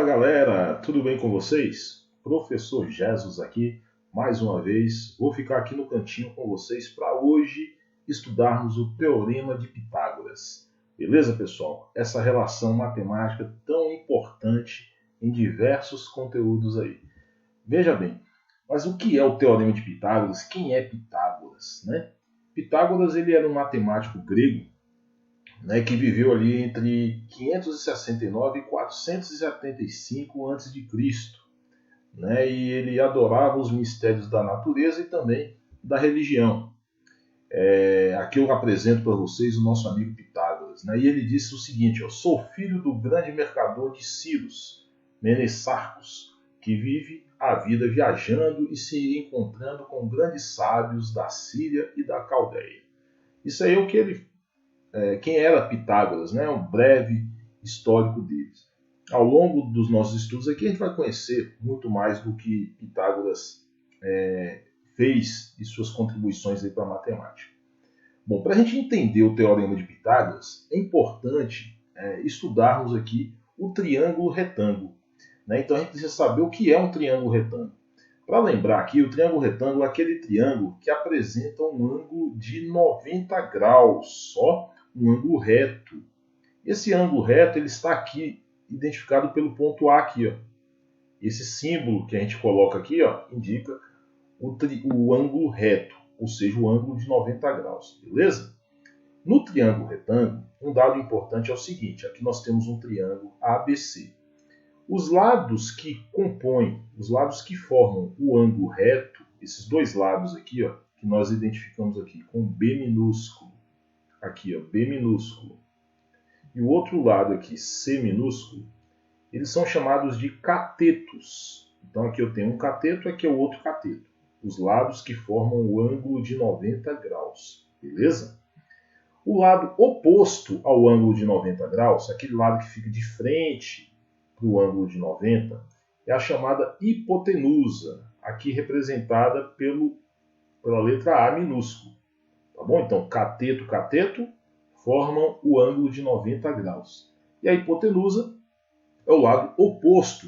Galera, tudo bem com vocês? Professor Jesus aqui, mais uma vez. Vou ficar aqui no cantinho com vocês para hoje estudarmos o Teorema de Pitágoras. Beleza, pessoal? Essa relação matemática tão importante em diversos conteúdos aí. Veja bem, mas o que é o Teorema de Pitágoras? Quem é Pitágoras, né? Pitágoras ele era um matemático grego, né, que viveu ali entre 569 e 475 a.C., né, e ele adorava os mistérios da natureza e também da religião. Aqui eu apresento para vocês o nosso amigo Pitágoras, né, e ele disse o seguinte: eu sou filho do grande mercador de Ciros, Menessarcos, que vive a vida viajando e se encontrando com grandes sábios da Síria e da Caldeia. Isso aí é o que ele quem era Pitágoras, né? Um breve histórico deles. Ao longo dos nossos estudos aqui, a gente vai conhecer muito mais do que Pitágoras fez e suas contribuições para a matemática. Bom, para a gente entender o Teorema de Pitágoras, é importante estudarmos aqui o triângulo retângulo, né? Então a gente precisa saber o que é um triângulo retângulo. Para lembrar aqui, o triângulo retângulo é aquele triângulo que apresenta um ângulo de 90 graus, só um ângulo reto. Esse ângulo reto ele está aqui identificado pelo ponto A aqui, ó. Esse símbolo que a gente coloca aqui, ó, indica o ângulo reto, ou seja, o ângulo de 90 graus, beleza? No triângulo retângulo, um dado importante é o seguinte: aqui nós temos um triângulo ABC. Os lados que compõem, os lados que formam o ângulo reto, esses dois lados aqui, ó, que nós identificamos aqui com B minúsculo, aqui, ó, B minúsculo, e o outro lado aqui, C minúsculo, eles são chamados de catetos. Então aqui eu tenho um cateto, aqui é o outro cateto. Os lados que formam o ângulo de 90 graus, beleza? O lado oposto ao ângulo de 90 graus, aquele lado que fica de frente para o ângulo de 90, é a chamada hipotenusa, aqui representada pela letra A minúsculo. Tá bom? Então, cateto, cateto formam o ângulo de 90 graus. E a hipotenusa é o lado oposto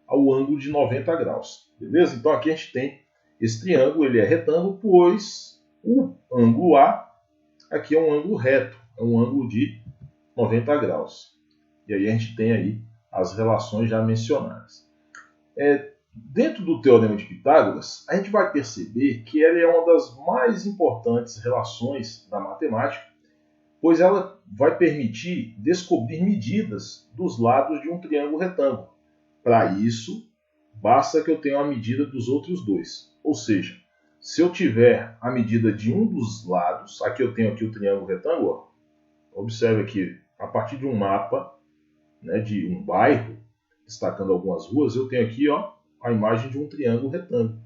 ao ângulo de 90 graus. Beleza? Então, aqui a gente tem esse triângulo, ele é retângulo, pois o ângulo A aqui é um ângulo reto, é um ângulo de 90 graus. E aí a gente tem aí as relações já mencionadas. Dentro do Teorema de Pitágoras, a gente vai perceber que ela é uma das mais importantes relações da matemática, pois ela vai permitir descobrir medidas dos lados de um triângulo retângulo. Para isso, basta que eu tenha a medida dos outros dois. Ou seja, se eu tiver a medida de um dos lados, aqui eu tenho aqui o triângulo retângulo, ó, observe aqui, a partir de um mapa, né, de um bairro, destacando algumas ruas, eu tenho aqui, ó, a imagem de um triângulo retângulo.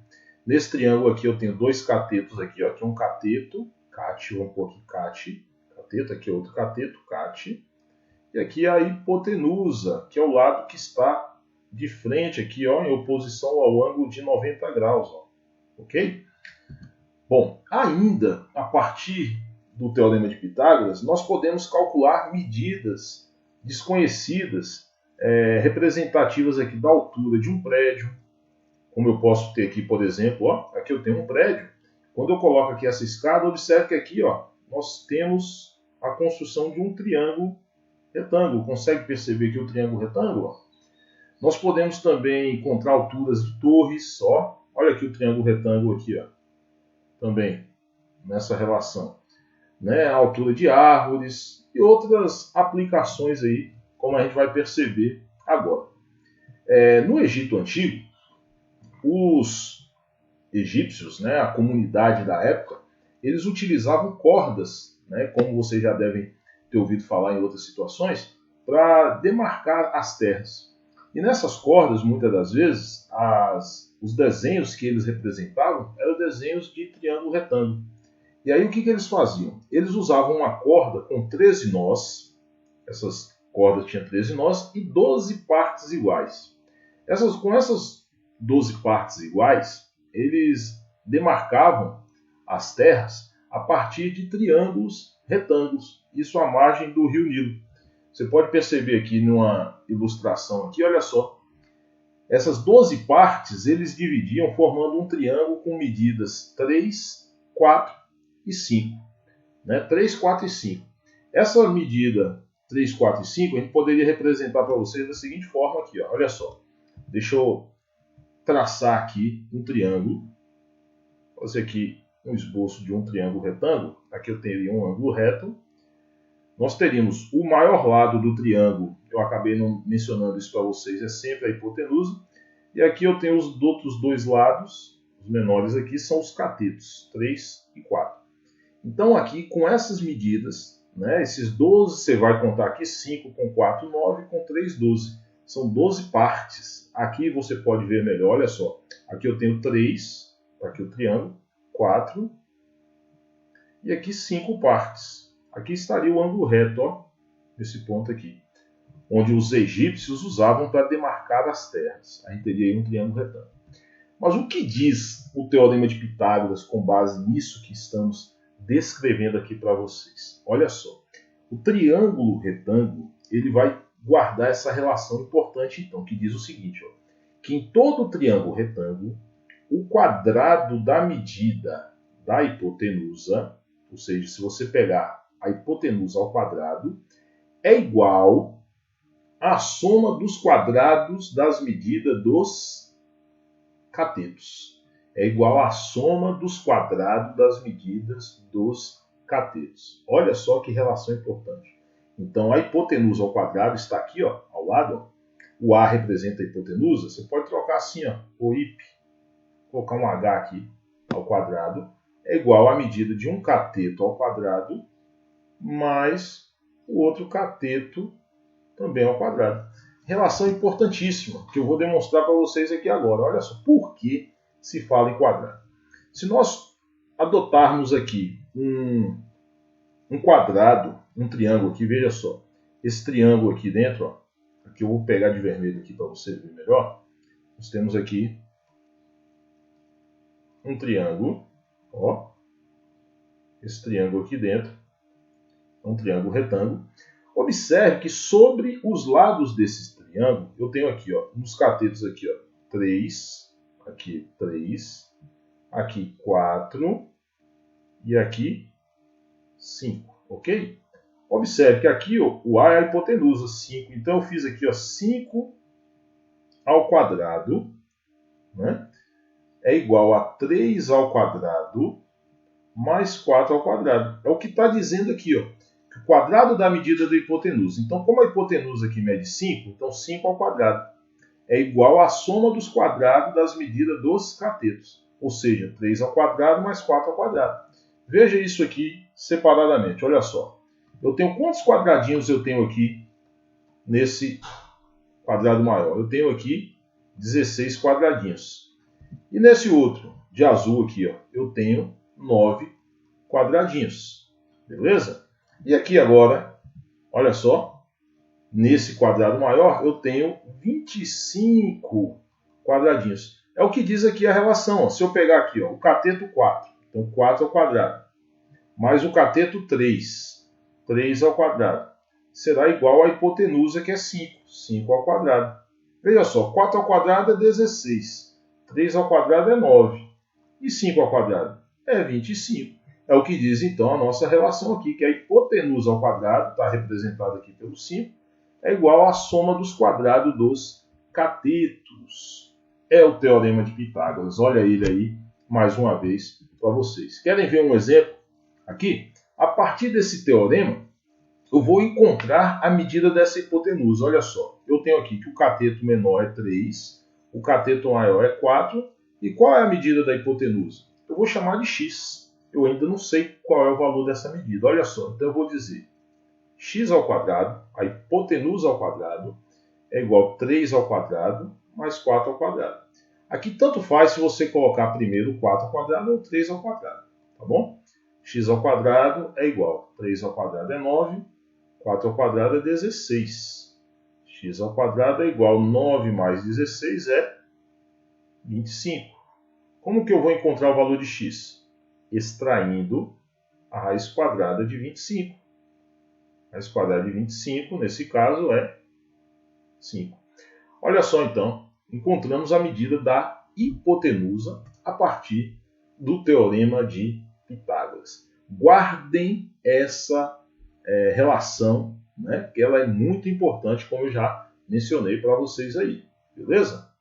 Nesse triângulo aqui eu tenho dois catetos aqui, ó. Aqui é um cateto, cat, vamos pôr aqui cat, cateto, aqui é outro cateto, cat. E aqui a hipotenusa, que é o lado que está de frente aqui, ó, em oposição ao ângulo de 90 graus, ó. Ok? Bom, ainda a partir do Teorema de Pitágoras, nós podemos calcular medidas desconhecidas, representativas aqui da altura de um prédio. Como eu posso ter aqui, por exemplo, ó, aqui eu tenho um prédio. Quando eu coloco aqui essa escada, observe que aqui, ó, nós temos a construção de um triângulo retângulo. Consegue perceber aqui o triângulo retângulo? Ó? Nós podemos também encontrar alturas de torres. Ó. Olha aqui o triângulo retângulo aqui, ó, também nessa relação, né? A altura de árvores e outras aplicações aí, como a gente vai perceber agora. No Egito Antigo, os egípcios, né, a comunidade da época, eles utilizavam cordas, né, como vocês já devem ter ouvido falar em outras situações, para demarcar as terras. E nessas cordas, muitas das vezes, os desenhos que eles representavam eram desenhos de triângulo retângulo. E aí o que eles faziam? Eles usavam uma corda com 13 nós, essas cordas tinham 13 nós e 12 partes iguais. Com essas 12 partes iguais, eles demarcavam as terras a partir de triângulos retângulos, isso à margem do rio Nilo. Você pode perceber aqui numa ilustração aqui, olha só, essas 12 partes eles dividiam formando um triângulo com medidas 3, 4 e 5. Né? 3, 4 e 5. Essa medida 3, 4 e 5 a gente poderia representar para vocês da seguinte forma aqui. Ó. Olha só. Deixa eu traçar aqui um triângulo. Vou fazer aqui um esboço de um triângulo retângulo. Aqui eu teria um ângulo reto. Nós teríamos o maior lado do triângulo, eu acabei não mencionando isso para vocês, é sempre a hipotenusa. E aqui eu tenho os outros dois lados, os menores aqui, são os catetos, 3 e 4. Então aqui, com essas medidas, né, esses 12, você vai contar aqui, 5 com 4, 9, com 3, 12. São 12 partes. Aqui você pode ver melhor, olha só. Aqui eu tenho 3, aqui o triângulo, 4, e aqui 5 partes. Aqui estaria o ângulo reto, ó, nesse ponto aqui, onde os egípcios usavam para demarcar as terras. A gente teria aí um triângulo retângulo. Mas o que diz o Teorema de Pitágoras com base nisso que estamos descrevendo aqui para vocês? Olha só, o triângulo retângulo ele vai guardar essa relação importante, então, que diz o seguinte, ó, que em todo triângulo retângulo, o quadrado da medida da hipotenusa, ou seja, se você pegar a hipotenusa ao quadrado, é igual à soma dos quadrados das medidas dos catetos. É igual à soma dos quadrados das medidas dos catetos. Olha só que relação importante. Então, a hipotenusa ao quadrado está aqui, ó, ao lado. Ó. O A representa a hipotenusa. Você pode trocar assim, ó, o IP, colocar um H aqui ao quadrado. É igual à medida de um cateto ao quadrado mais o outro cateto também ao quadrado. Relação importantíssima, que eu vou demonstrar para vocês aqui agora. Olha só, por que se fala em quadrado? Se nós adotarmos aqui um quadrado, um triângulo aqui, veja só. Esse triângulo aqui dentro, ó, aqui eu vou pegar de vermelho aqui para você ver melhor. Nós temos aqui um triângulo, ó. Esse triângulo aqui dentro. Um triângulo retângulo. Observe que sobre os lados desse triângulo, eu tenho aqui, ó, nos catetos aqui, ó, 3, aqui 3, aqui 4 e aqui 5, ok? Observe que aqui ó, o A é a hipotenusa, 5. Então eu fiz aqui ó, 5 ao quadrado, né? É igual a 3 ao quadrado mais 4 ao quadrado. É o que está dizendo aqui, ó. O quadrado da medida da hipotenusa. Então, como a hipotenusa aqui mede 5, então 5 ao quadrado é igual à soma dos quadrados das medidas dos catetos. Ou seja, 3 ao quadrado mais 4 ao quadrado. Veja isso aqui separadamente. Olha só. Eu tenho quantos quadradinhos eu tenho aqui nesse quadrado maior? Eu tenho aqui 16 quadradinhos. E nesse outro, de azul aqui, ó, eu tenho 9 quadradinhos. Beleza? E aqui agora, olha só, nesse quadrado maior eu tenho 25 quadradinhos. É o que diz aqui a relação. Ó. Se eu pegar aqui ó, o cateto 4, então 4 ao quadrado, mais o cateto 3, 3 ao quadrado, será igual à hipotenusa que é 5, 5 ao quadrado. Veja só, 4 ao quadrado é 16, 3 ao quadrado é 9 e 5 ao quadrado é 25. É o que diz, então, a nossa relação aqui, que a hipotenusa ao quadrado, está representada aqui pelo 5, é igual à soma dos quadrados dos catetos. É o Teorema de Pitágoras. Olha ele aí, mais uma vez, para vocês. Querem ver um exemplo? Aqui, a partir desse teorema, eu vou encontrar a medida dessa hipotenusa. Olha só, eu tenho aqui que o cateto menor é 3, o cateto maior é 4, e qual é a medida da hipotenusa? Eu vou chamar de x. Eu ainda não sei qual é o valor dessa medida. Olha só, então eu vou dizer x ao quadrado, a hipotenusa ao quadrado, é igual a 3 ao quadrado mais 4 ao quadrado. Aqui tanto faz se você colocar primeiro 4 ao quadrado ou 3 ao quadrado, tá bom? X ao quadrado é igual a 3 ao quadrado é 9, 4 ao quadrado é 16. X ao quadrado é igual a 9 mais 16 é 25. Como que eu vou encontrar o valor de x? Extraindo a raiz quadrada de 25. A raiz quadrada de 25, nesse caso, é 5. Olha só, então, encontramos a medida da hipotenusa a partir do Teorema de Pitágoras. Guardem essa relação, né, que ela é muito importante, como eu já mencionei para vocês aí. Beleza?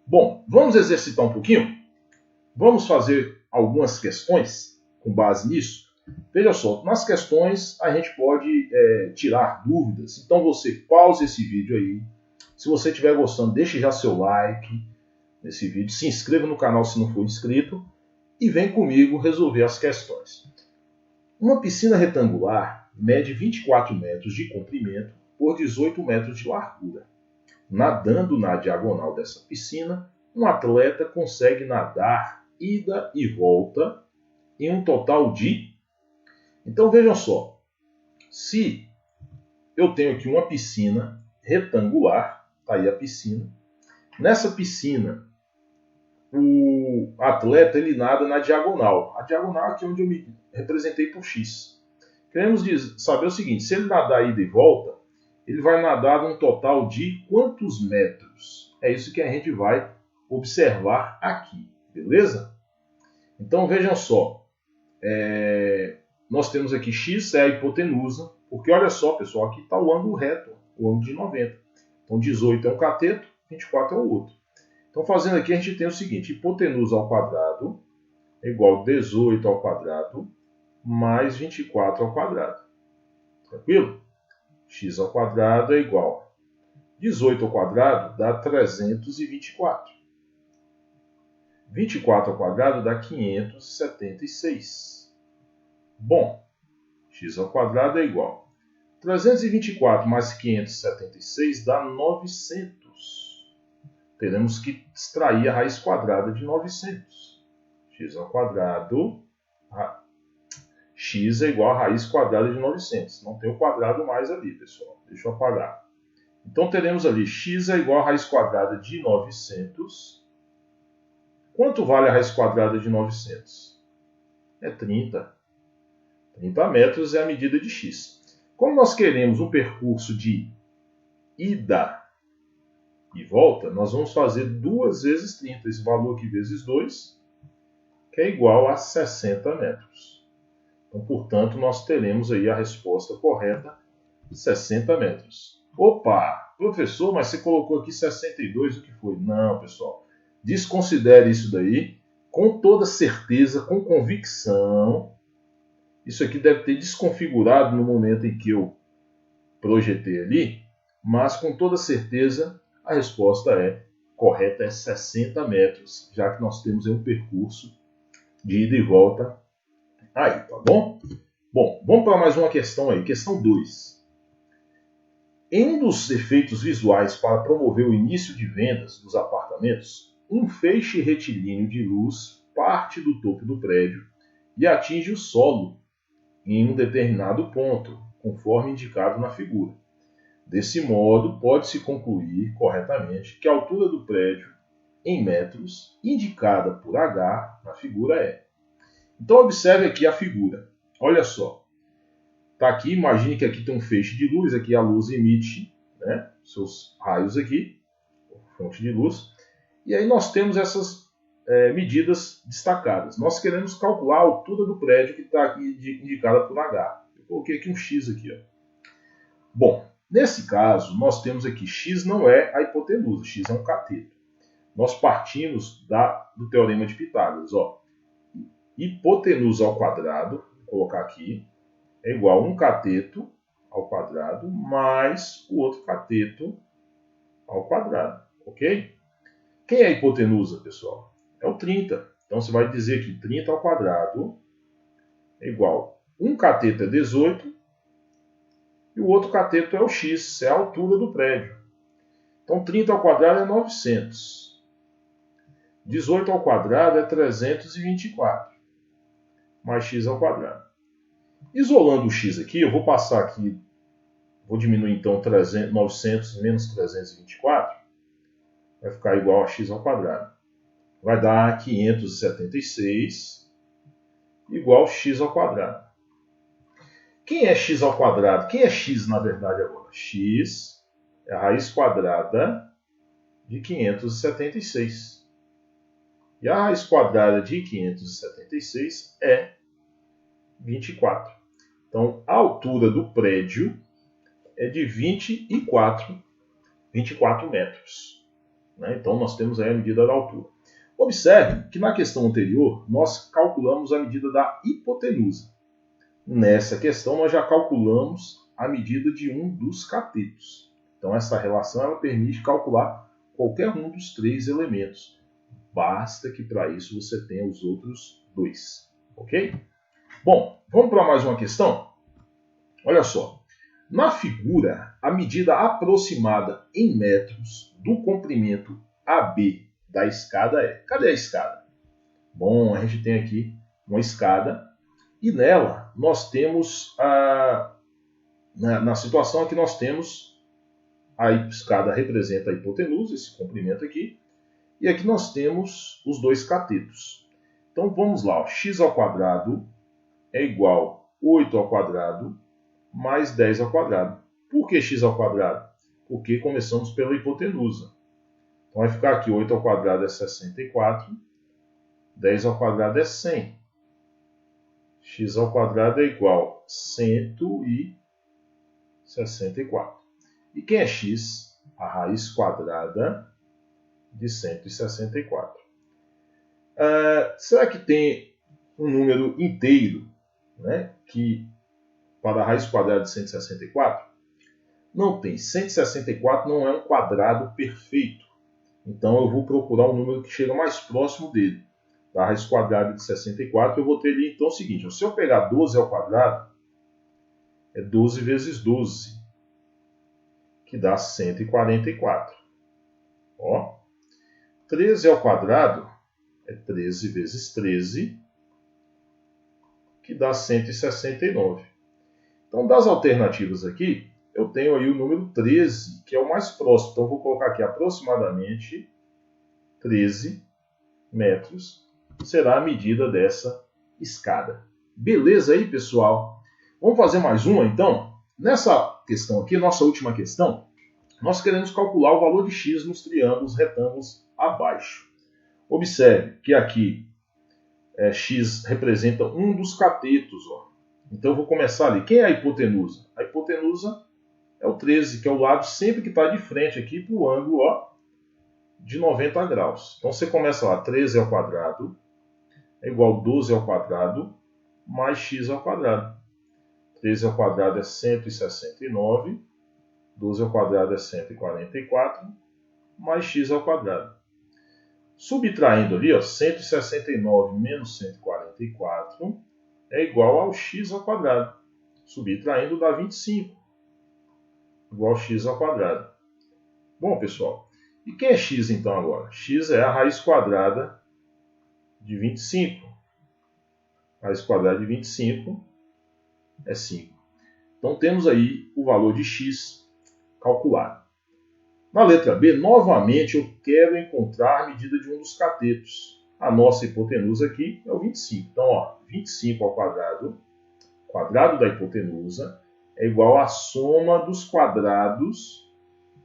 Bom, vamos exercitar um pouquinho? Vamos fazer algumas questões com base nisso? Veja só, nas questões a gente pode tirar dúvidas. Então você pause esse vídeo aí. Se você estiver gostando, deixe já seu like nesse vídeo. Se inscreva no canal se não for inscrito. E vem comigo resolver as questões. Uma piscina retangular mede 24 metros de comprimento por 18 metros de largura. Nadando na diagonal dessa piscina, um atleta consegue nadar ida e volta em um total de... Então vejam só, se eu tenho aqui uma piscina retangular, está aí a piscina, nessa piscina o atleta ele nada na diagonal. A diagonal aqui é onde eu me representei por X. Queremos saber o seguinte, se ele nadar ida e volta, ele vai nadar num total de quantos metros? É isso que a gente vai observar aqui, beleza? Então vejam só, nós temos aqui X é a hipotenusa, porque olha só pessoal, aqui está o ângulo reto, o ângulo de 90. Então 18 é um cateto, 24 é o outro. Então fazendo aqui a gente tem o seguinte, hipotenusa ao quadrado é igual a 18 ao quadrado mais 24 ao quadrado. Tranquilo? X ao quadrado é igual a 18 ao quadrado dá 324. 24 ao quadrado dá 576. Bom, x ao quadrado é igual a 324 mais 576 dá 900. Teremos que extrair a raiz quadrada de 900. X ao quadrado, x é igual a raiz quadrada de 900. Não tem o quadrado mais ali, pessoal. Deixa eu apagar. Então teremos ali x é igual a raiz quadrada de 900. Quanto vale a raiz quadrada de 900? É 30. 30 metros é a medida de x. Como nós queremos um percurso de ida e volta, nós vamos fazer 2 vezes 30. Esse valor aqui vezes 2, que é igual a 60 metros. Então, portanto, nós teremos aí a resposta correta, 60 metros. Opa, professor, mas você colocou aqui 62, o que foi? Não, pessoal. Desconsidere isso daí, com toda certeza, com convicção. Isso aqui deve ter desconfigurado no momento em que eu projetei ali, mas com toda certeza a resposta correta, é 60 metros, já que nós temos um percurso de ida e volta aí, tá bom? Bom, vamos para mais uma questão aí, questão 2. Em um dos efeitos visuais para promover o início de vendas dos apartamentos, um feixe retilíneo de luz parte do topo do prédio e atinge o solo em um determinado ponto, conforme indicado na figura. Desse modo, pode-se concluir corretamente que a altura do prédio em metros, indicada por H na figura é. Então, observe aqui a figura. Olha só. Está aqui, imagine que aqui tem um feixe de luz, aqui a luz emite, né, seus raios aqui, fonte de luz. E aí nós temos essas medidas destacadas. Nós queremos calcular a altura do prédio que está aqui indicada por H. Eu coloquei aqui um X aqui. Ó. Bom, nesse caso, nós temos aqui x não é a hipotenusa, x é um cateto. Nós partimos do Teorema de Pitágoras. Ó. Hipotenusa ao quadrado, vou colocar aqui, é igual a um cateto ao quadrado mais o outro cateto ao quadrado. Ok? Quem é a hipotenusa, pessoal? É o 30. Então você vai dizer que 30 ao quadrado é igual a um cateto é 18 e o outro cateto é o x, é a altura do prédio. Então 30 ao quadrado é 900. 18 ao quadrado é 324. Mais x ao quadrado. Isolando o x aqui, eu vou passar aqui, vou diminuir então 900 menos 324, vai ficar igual a x ao quadrado. Vai dar 576 igual a x ao quadrado. Quem é x ao quadrado? Quem é x na verdade agora? X é a raiz quadrada de 576. E a raiz quadrada de 576 é 24. Então, a altura do prédio é de 24 metros. Né? Então, nós temos aí a medida da altura. Observe que na questão anterior, nós calculamos a medida da hipotenusa. Nessa questão, nós já calculamos a medida de um dos catetos. Então, essa relação ela permite calcular qualquer um dos três elementos. Basta que para isso você tenha os outros dois. Ok? Bom, vamos para mais uma questão? Olha só. Na figura, a medida aproximada em metros do comprimento AB da escada é... Cadê a escada? Bom, a gente tem aqui uma escada e nela nós temos na situação aqui nós temos a escada representa a hipotenusa, esse comprimento aqui, e aqui nós temos os dois catetos. Então vamos lá, ó. X ao quadrado é igual a 8 ao quadrado mais 10 ao quadrado. Por que x ao quadrado? Porque começamos pela hipotenusa. Então vai ficar aqui 8 ao quadrado é 64, 10 ao quadrado é 100. X ao quadrado é igual a 164. E quem é x? A raiz quadrada de 164. Será que tem um número inteiro, né, que para a raiz quadrada de 164? Não tem. 164 não é um quadrado perfeito. Então eu vou procurar um número que chega mais próximo dele. Da raiz quadrada de 64 eu vou ter ali então o seguinte. Se eu pegar 12 ao quadrado, é 12 vezes 12, que dá 144. Ó. 13 ao quadrado é 13 vezes 13, que dá 169. Então, das alternativas aqui, eu tenho aí o número 13, que é o mais próximo. Então, eu vou colocar aqui aproximadamente 13 metros, será a medida dessa escada. Beleza aí, pessoal? Vamos fazer mais uma, então? Nessa questão aqui, nossa última questão, nós queremos calcular o valor de x nos triângulos retângulos abaixo. Observe que aqui x representa um dos catetos. Ó. Então eu vou começar ali. Quem é a hipotenusa? A hipotenusa é o 13, que é o lado sempre que está de frente aqui para o ângulo de 90 graus. Então você começa lá, 13 ao quadrado é igual a 12 ao quadrado mais x ao quadrado. 13 ao quadrado é 169, 12 ao quadrado é 144, mais x ao quadrado. Subtraindo ali, 169 menos 144 é igual ao x ao quadrado. Subtraindo dá 25, igual ao x ao quadrado. Bom, pessoal, e quem é x então agora? X é a raiz quadrada de 25. A raiz quadrada de 25 é 5. Então temos aí o valor de x calculado. Na letra B, novamente eu quero encontrar a medida de um dos catetos. A nossa hipotenusa aqui é o 25. Então, 25 ao quadrado da hipotenusa, é igual à soma dos quadrados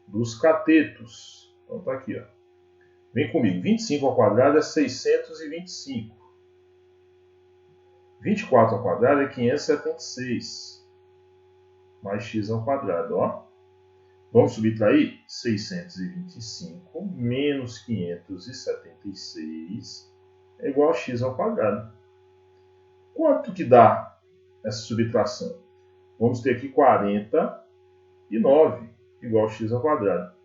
dos catetos. Então está aqui. Vem comigo. 25 ao quadrado é 625. 24 ao quadrado é 576. Mais x ao quadrado. Vamos subtrair 625 menos 576 é igual a x ao quadrado. Quanto que dá essa subtração? Vamos ter aqui 49 igual a x ao quadrado.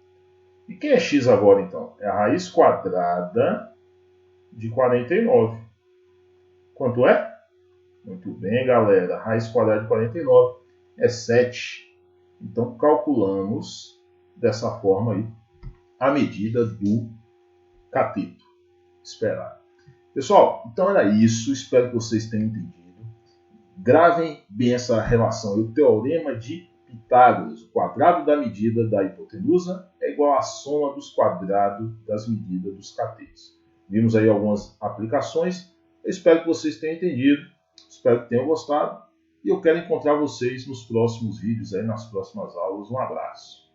E quem é x agora então? É a raiz quadrada de 49. Quanto é? Muito bem, galera. A raiz quadrada de 49 é 7. Então, calculamos dessa forma aí a medida do cateto esperado. Pessoal, então era isso. Espero que vocês tenham entendido. Gravem bem essa relação. O teorema de Pitágoras. O quadrado da medida da hipotenusa é igual à soma dos quadrados das medidas dos catetos. Vimos aí algumas aplicações. Eu espero que vocês tenham entendido. Espero que tenham gostado. E eu quero encontrar vocês nos próximos vídeos, nas próximas aulas. Um abraço.